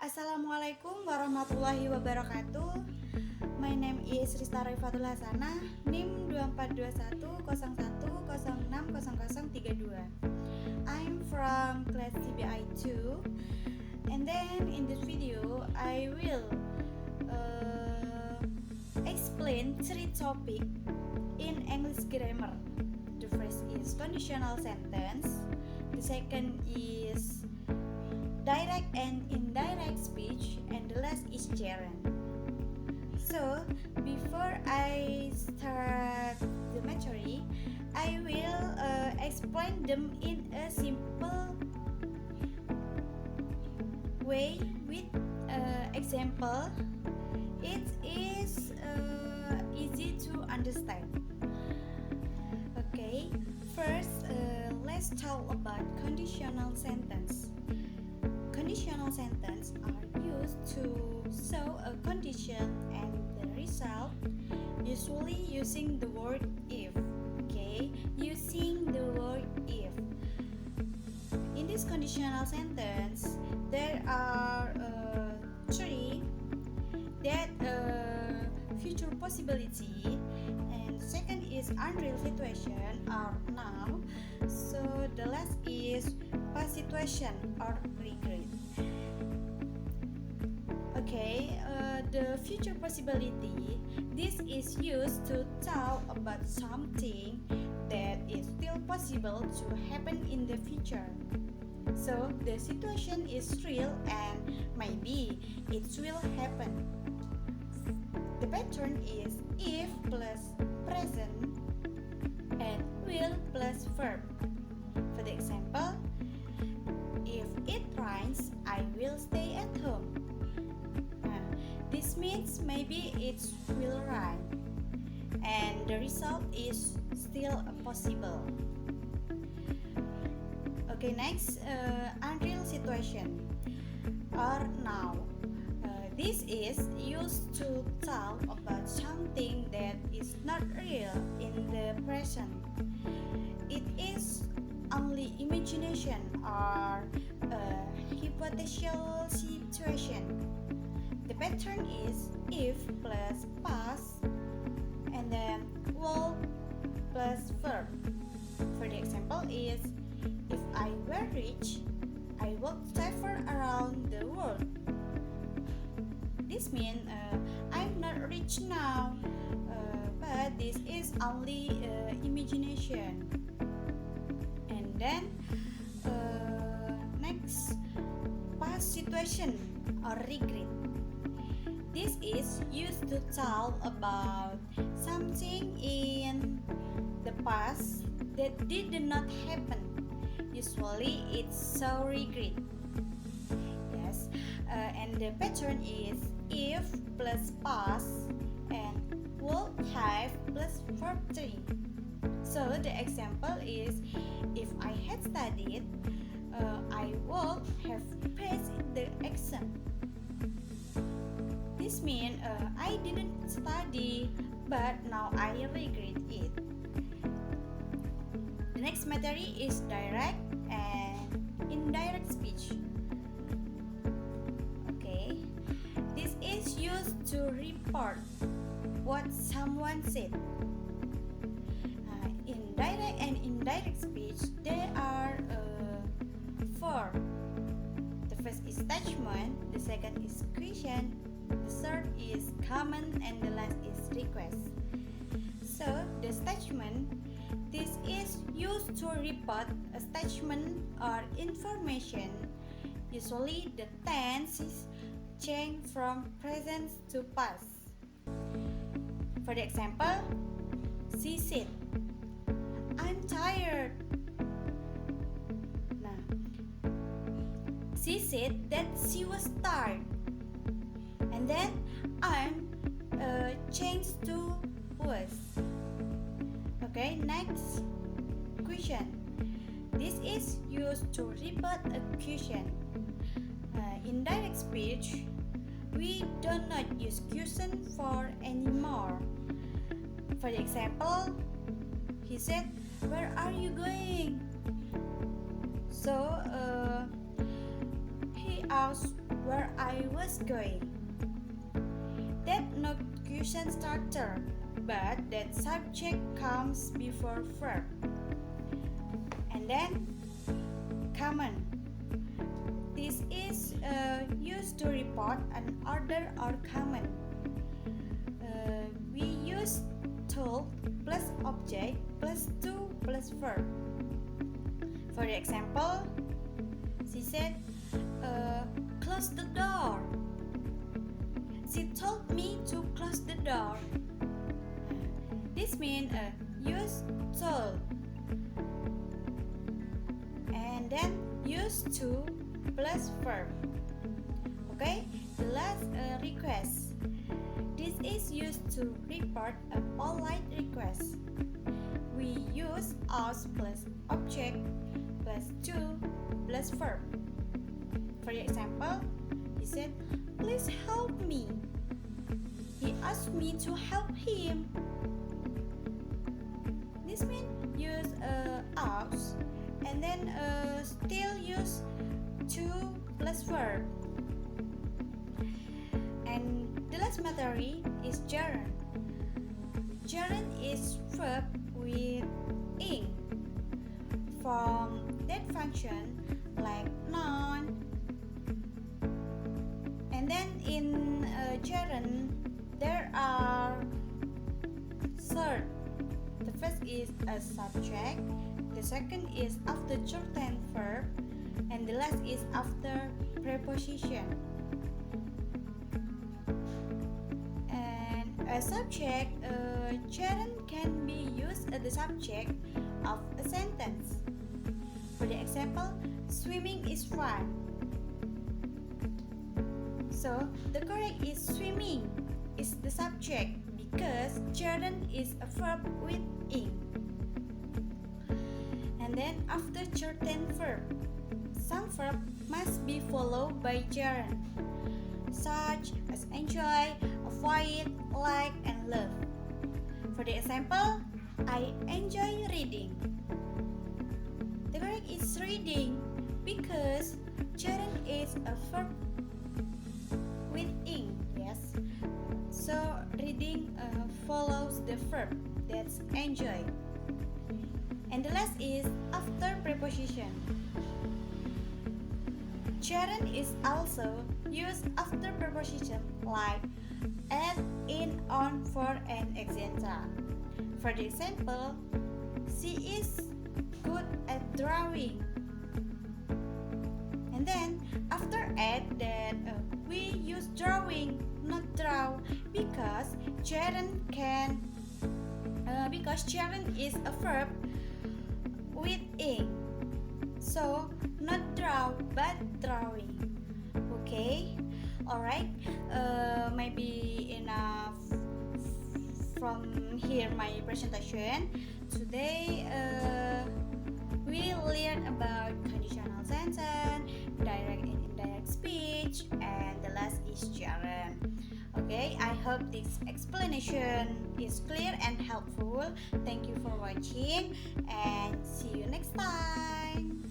Assalamualaikum warahmatullahi wabarakatuh. My name is Rista Rifatul Hasanah, NIM 242101060032. I'm from class TBI 2, and then in this video I will explain three topics in English grammar. The first is conditional sentence, the second is direct and indirect speech, and the last is gerund. So before I start the material, I will explain them in a simple way with example. It is easy to understand. Okay, first let's talk about conditional sentence. Conditional sentences are used to show a condition and the result, usually using the word if. Okay, using the word if. In this conditional sentence, there are three that future possibility, and second is unreal situation or now. So the last is past situation or regret. Okay, the future possibility. This is used to talk about something that is still possible to happen in the future. So the situation is real and maybe it will happen. The pattern is if plus present and will plus verb. For the example, if it rains, I will stay at home. This means maybe it will rain, and the result is still possible. Okay, next, unreal situation or now. This is used to talk about something that is not real in the present. It is only imagination or a hypothetical situation. The pattern is if plus past and then will plus verb. For the example is, if I were rich, I would travel around the world. This means I'm not rich now, but this is only imagination. And then next, past situation or regret. This is used to talk about something in the past that did not happen. Usually it's so regret. Yes, and the pattern is if plus past and would have plus verb 3. So the example is, if I had studied, I would have passed the exam. This means I didn't study, but now I regret it. The next material is direct and indirect speech. Okay, this is used to report what someone said. In direct and indirect speech, there are four. The first is statement, the second is question, the third is comment, and the last is request. So the statement, this is used to report a statement or information. Usually the tense is changed from present to past. For the example, she said, I'm tired. Nah, she said that she was tired. And then I'm changed to was. Okay, next, question. This is used to report a question. In direct speech, we do not use question for anymore. For the example, he said, where are you going? So he asked where I was going. That no question starter, but that subject comes before verb. And then common. This is used to report an order or command. We use told plus object plus to plus verb. For example, she said, close the door. She told me to close the door. This means use told. And then use to plus verb. Okay, the last request. This is used to report a polite request. We use ask plus object plus to plus verb. For example, he said, please help me. He asked me to help him. This means use ask and then still use to plus verb. And the last material is gerund. Gerund is verb with ing. From that function like noun. And then in gerund there are third. The first is a subject, the second is after shortened verb, and the last is after preposition. And a subject, gerund can be used as the subject of a sentence. For the example, swimming is fun. So the correct is swimming is the subject because gerund is a verb with ing. And then after shortened verb, some verb must be followed by gerund, such as enjoy, avoid, like, and love. For the example, I enjoy reading. The correct is reading because gerund is a verb with ing, yes. So reading follows the verb, that's enjoy. And the last is after preposition. Gerund is also used after preposition like at, in, on, for, and etc. For the example, she is good at drawing. And then after at that we use drawing, not draw, because gerund is a verb with ing. So not draw but drawing. Okay, alright. Maybe enough from here my presentation. Today we learn about conditional sentence, direct and indirect speech, and the last is gerund. Okay, I hope this explanation is clear and helpful. Thank you for watching and see you next time.